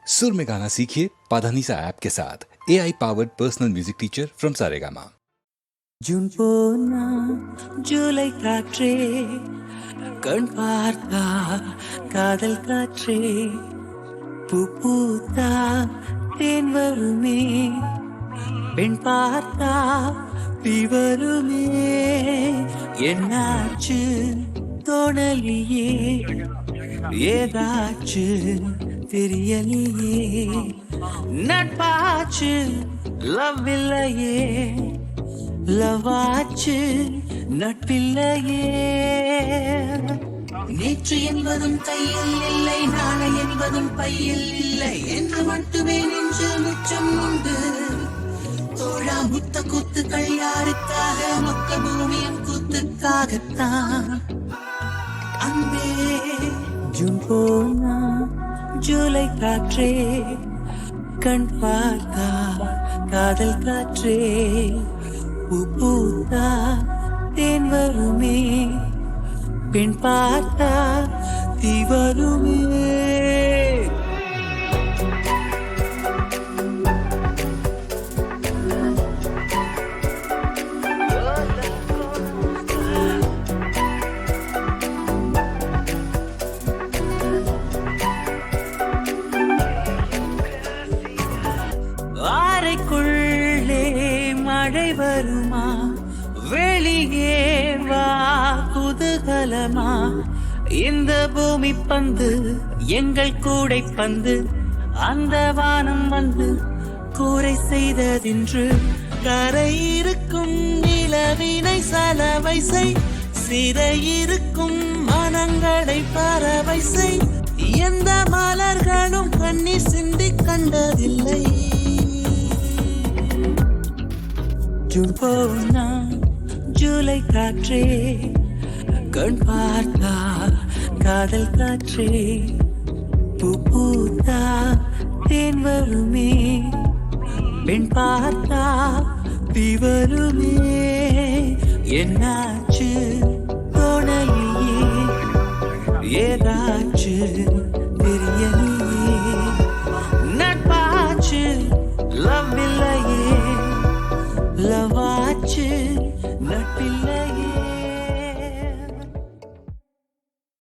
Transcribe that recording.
सुर में गाना सीखिए पाधानीसा ऐप के साथ AI powered personal music teacher from Saregama. June போனா ஜூலை காற்றே கண் பார்த்தா காதல் காற்றே பூ பூத்தா தேன் வருமே பெண் பார்த்தா தீ வருமே என்னாச்சு தோணலியே ஏதாச்சு தெரியலையே நட்பாச்சு லவ் இல்லையே லவாச்சு நட்பில்லையே நேற்று என்பதும் கையில் இல்லை நாளை என்பதும் பையில் இல்லை என்று மட்டுமே நெஞ்சில் மிச்சம் உண்டு தோழா முத்த கூத்துக்கள் யாருக்காக மொத்த பூமியின் கூத்துக்காகத்தான் அன்பே ஜூன் போனா ஜூலை காற்றே கண் பார்த்தா காதல் காற்றே பூ பூத்தா தேன் வருமே பெண் பார்த்தா தீ வருமே அறைக்குள்ளே மழை வருமா வெளியே வா குதூகலமா இந்த பூமி பந்து எங்கள் கூடை பந்து அந்த வானம் வந்து கூரை செய்ததென்று கரை இருக்கும் நிலவினை சலவை செய் சிறையிருக்கும் மனங்களை பறவை செய் எந்த மலர்களும் கண்ணீர் சிந்தி கண்டதில்லை ஜூன் போனா ஜூலை காற்றே கண் பார்த்தா காதல் காற்றே பூ பூத்தா தேன் வருமே பெண் பார்த்தா தீ வருமே என்னாச்சு தோணலியே ஏதாச்சு